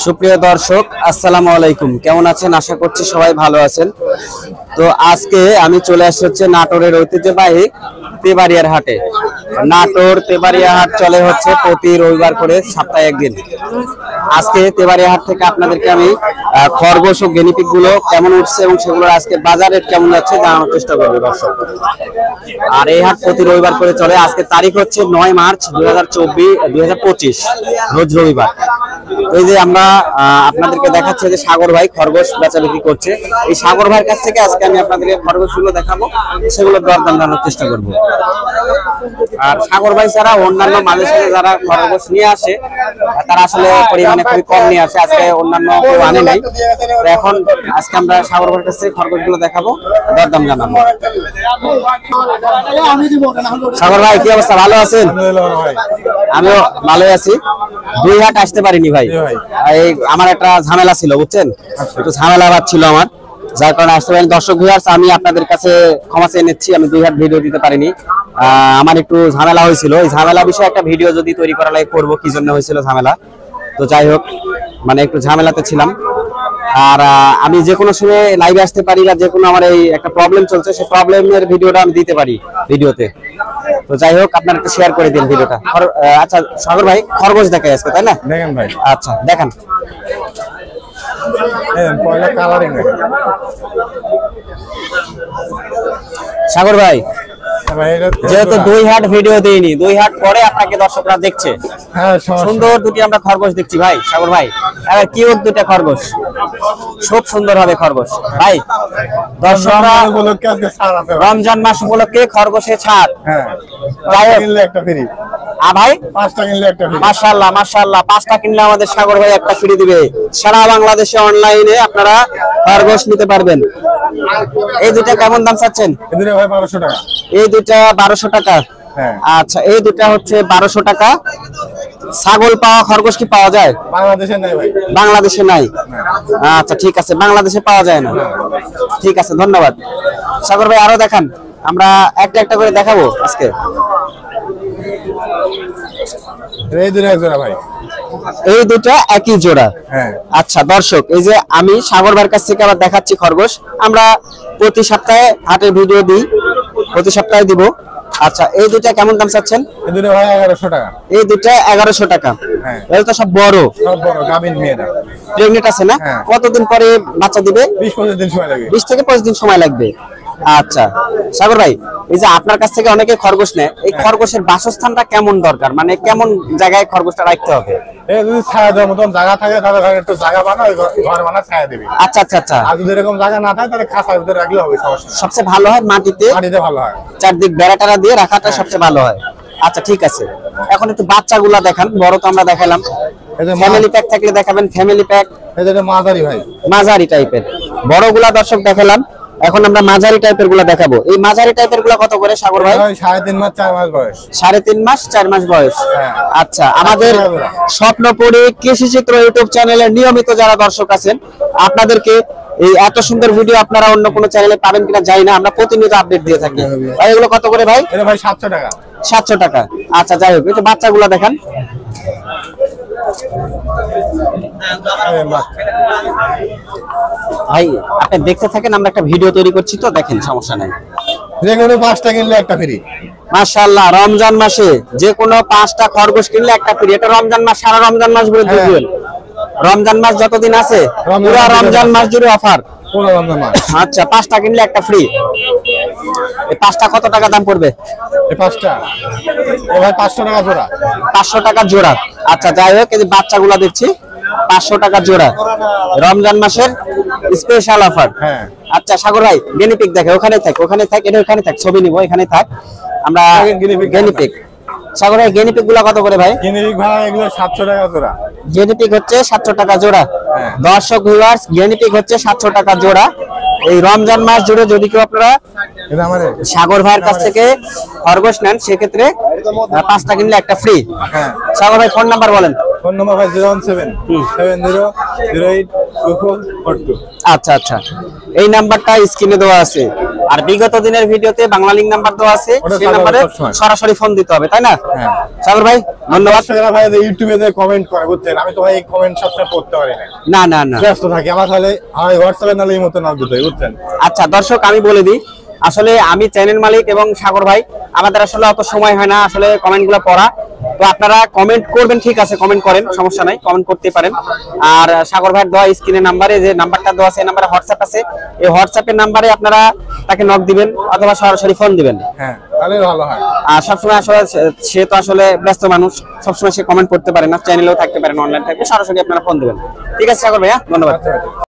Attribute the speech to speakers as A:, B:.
A: সুপ্রিয় দর্শক আসসালামু আলাইকুম, কেমন আছেন? আশা করছি সবাই ভালো আছেন। তো আজকে আমি চলে আসছি হচ্ছে নাটোরের ঐতিহ্যবাহী তেবাড়িয়ার হাটে। নাটোর তেবাড়িয়া হাট চলে হচ্ছে প্রতি রবিবার করে সপ্তাহে একদিন। আজকে তেবাড়িয়া হাট থেকে আপনাদেরকে আমি খরগোশ ও গেনিপিগ গুলো কেমন উঠছে এবং সেগুলোর আজকে বাজার রেট কেমন যাচ্ছে জানানোর চেষ্টা করবো দর্শক। আর এই হাট প্রতি রবিবার করে চলে। আজকে তারিখ হচ্ছে 9 মার্চ 2025 রোজ রবিবার। এই যে আমরা আপনাদেরকে দেখাচ্ছি যে সাগর ভাই খরগোশ বেচা বিক্রি করছে। এই সাগর ভাইয়ের কাছ থেকে আজকে আমি আপনাদেরকে খরগোশগুলো দেখাবো, সেগুলো দরদাম জানানোর চেষ্টা করবো। আর সাগর ভাই ছাড়া অন্যান্য মালয়েশিয়া যারা খরগোশ নিয়ে আসে তারা আসলে পরিমাণে খুবই কম নিয়ে আসে, আজকে অন্যান্য কেউ আনে নাই। এখন আজকে আমরা সাগর ভাইয়ের কাছ থেকে খরগোশগুলো দেখাবো, দরদাম জানাবো। সাগর ভাই কি অবস্থা, ভালো আছেন? আমিও ভালোই আছি। দুই হাট আসতে পারিনি ভাই, এই আমার একটা ঝামেলা ছিল বুঝছেন, একটু ঝামেলা ছিল আমার, যার কারণে আসতে পারিনি। দর্শক ভিউয়ার্স, আমি আপনাদের কাছে ক্ষমা চেয়ে নিচ্ছি, আমি দুই হাট ভিডিও দিতে পারিনি। আমার একটু ঝামেলা হয়েছিল, এই ঝামেলা বিষয়ে একটা ভিডিও যদি তৈরি করা লাগে করবো, কি জন্য হয়েছিল ঝামেলা। তো যাই হোক, মানে একটু ঝামেলাতে ছিলাম। আর আমি যে কোনো সময় লাইভে আসতে পারি, বা যে কোনো আমার এই একটা প্রবলেম চলছে, সেই প্রবলেমের ভিডিওটা আমি দিতে পারি ভিডিওতে। তো যাই হোক, আপনারা একটু শেয়ার করে দিন ভিডিওটা। আচ্ছা সাগর ভাই, খরগোশ দেখাই আজকে, তাই না? দেখেন ভাই। আচ্ছা দেখান। সাগর ভাই, যেহেতু দুই হাট ভিডিও দিইনি, দুই হাট পরে আপনাকে দর্শকরা দেখছে, সুন্দর দুটি আমরা খরগোশ দেখছি ভাই। সাগর ভাই, কিউট দুটা খরগোশ, খুব সুন্দর হবে খরগোশ ভাই। দর্শকরা রমজান মাস উপলক্ষে খরগোশে ছাড়, ভাই 5টা কিনলে একটা ফ্রি। মাশাআল্লাহ মাশাআল্লাহ, 5টা কিনলে আমাদের সাগর ভাই একটা ফ্রি দিবে। সারা বাংলাদেশে অনলাইনে আপনারা খরগোশ নিতে পারবেন। এই দুটা কেমন দাম চাচ্ছেন? এই দুটা ভাই 1200 টাকা। এই দুটা 1200 টাকা। আচ্ছা, এই দুটা হচ্ছে 1200 টাকা। ছাগল পাওয়া খরগোশ কি পাওয়া যায়? বাংলাদেশে নাই ভাই, বাংলাদেশে নাই। আচ্ছা ঠিক আছে, বাংলাদেশে পাওয়া যায় না। ঠিক আছে, ধন্যবাদ সাগর ভাই। আরো দেখান, আমরা একটা একটা করে দেখাবো আজকে। এই দুটো এক জোড়া ভাই, এই দুটো একই জোড়া। আচ্ছা দর্শক, এই যে আমি সাগর ভাইয়ের কাছ থেকে আবার দেখাচ্ছি খরগোশ। আমরা প্রতি সপ্তাহে হাটের ভিডিও দিই, প্রতি সপ্তাহে দিব। আচ্ছা, এই দুটা কেমন দাম চাচ্ছেন? এই দুটো ভাই 1100 টাকা। এই দুটো 1100 টাকা। এই তো সব বড় গাভিন মেয়েরা, প্রেগনেন্ট আছে না? কতদিন পরে বাচ্চা দিবে? 20-25 দিন সময় লাগবে। 20 থেকে 25 দিন সময় লাগবে। আচ্ছা সাগর ভাই, এই যে আপনার কাছ থেকে অনেকে খরগোশ নেয়, এই খরগোশের বাসস্থানটা কেমন দরকার, মানে কেমন জায়গায় খরগোশটা রাখতে হবে? যদি ছায়া দেওয়ার মতন জায়গা থাকে তাহলে একটু জায়গা বানাও, ঘর বানা ছায়া দিবি। আচ্ছা আচ্ছা আচ্ছা। আর যদি এরকম জায়গা না থাকে তাহলে খাঁচার ভিতরে রাখলে হবে, সবচেয়ে ভালো হয় মাটিতে। মাটিতে ভালো হয়, চারদিক বেড়াটারা দিয়ে রাখাটা সবচেয়ে ভালো হয়। আচ্ছা ঠিক আছে, এখন একটু বাচ্চাগুলা দেখান। বড় তো আমরা দেখালাম, ফ্যামিলি প্যাক থাকলে দেখাবেন। ফ্যামিলি প্যাক এটা মাঝারি ভাই, মাঝারি টাইপের। বড়গুলা দর্শক দেখালাম, এখন আমরা মাঝারি টাইপের গুলা দেখাবো। এই মাঝারি টাইপের গুলা কত করে সাগর ভাই? 3.5 মাস 4 মাস বয়স। 3.5 মাস 4 মাস বয়স। আচ্ছা, আমাদের স্বপ্নপুরী কৃষি চিত্র ইউটিউব চ্যানেলের নিয়মিত যারা দর্শক আছেন, আপনাদেরকে এই এত সুন্দর ভিডিও আপনারা অন্য কোনো চ্যানেলে পাবেন কিনা জানি না, আমরা প্রতিনিয়ত আপডেট দিয়ে থাকি। ভাই এগুলো কত করে ভাই? এটা ভাই 700 টাকা। 700 টাকা। আচ্ছা যাই হোক, একটু বাচ্চাগুলা দেখান ভাই। আপনি দেখতে থাকেন, আমরা একটা ভিডিও তৈরি করছি তো, দেখেন, সমস্যা নাই। যে কোনো 5টা কিনলে একটা ফ্রি। মাশাআল্লাহ, রমজান মাসে যে কোনো 5টা খরগোশ কিনলে একটা ফ্রি। এটা রমজান মাস, সারা রমজান মাস জুড়ে দিবেন। রমজান মাস যতদিন আছে পুরো রমজান মাস জুড়ে অফার। আচ্ছা, 5টা কিনলে একটা ফ্রি। এই 5টা কত টাকা দাম পড়বে? এই 5টা ভাই 500 টাকা জোড়া। 500 টাকা জোড়া। আচ্ছা যাই হোক, এই যে বাচ্চাগুলা দেখছি 500 টাকা জোড়া, রমজান মাসের স্পেশাল অফার। আচ্ছা সাগর ভাই, গেনিপিক দেখে, ওখানে থাক, ওখানে থাক, এটা ওখানে থাক, ছবি নিব, এখানে থাক আমরা। গেনিপিক সাগর ভাই, গেনিপিক গুলা কত করে ভাই? গেনিপিক ভাই এগুলো 700 টাকা জোড়া। গেনিপিক হচ্ছে 700 টাকা জোড়া। দর্শক ভিউয়ার্স, গেনিপিক হচ্ছে 700 টাকা জোড়া। এই রমজান মাস জুড়ে যদি কেউ আপনারা সাগর ভাইয়ের কাছ থেকে খরগোশ নেন, সেক্ষেত্রে 5টা কিনলে একটা ফ্রি। সাগর ভাই ফোন নাম্বার বলেন। ফোন নাম্বার ভাই 01770082442। আচ্ছা আচ্ছা, এই নাম্বারটা স্ক্রিনে দেওয়া আছে, আর বিগত দিনের ভিডিওতে বাংলা লিংক নাম্বার দেওয়া আছে, সেই নম্বরে সরাসরি ফোন দিতে হবে, তাই না?
B: হ্যাঁ
A: সাগর ভাই ধন্যবাদ।
B: ভাই ইউটিউবে কমেন্ট করে বুঝছেন, আমি তো ভাই কমেন্ট সবসময় পড়তে পারি না, ব্যস্ত থাকি। আমার তাহলে আমি হোয়াটসঅ্যাপে নালে এই মতো নাম দিতে বুঝছেন।
A: আচ্ছা দর্শক আমি বলে দিই, আসলে আমি চ্যানেল মালিক এবং সাগর ভাই আমাদের আসলে অত সময় হয় না আসলে কমেন্টগুলো পড়া। তো আপনারা কমেন্ট করবেন, ঠিক আছে কমেন্ট করেন, সমস্যা নাই, কমেন্ট করতে পারেন। আর সাগর ভাইয়ের দেওয়া স্ক্রিনের নাম্বারে যে নাম্বারটা দেওয়া আছে, এই নাম্বারে হোয়াটসঅ্যাপ আছে, এই হোয়াটসঅ্যাপের নাম্বারে আপনারা তাকে নক দিবেন অথবা সরাসরি ফোন দিবেন।
B: হ্যাঁ তাহলে ভালো হয়।
A: আর সবসময় আসলে সে তো আসলে ব্যস্ত মানুষ, সবসময় সে কমেন্ট করতে পারে না, চ্যানেলেও থাকতে পারে না, অনলাইন থাকবে, সরাসরি আপনারা ফোন দিবেন। ঠিক আছে সাগর ভাইয়া, ধন্যবাদ।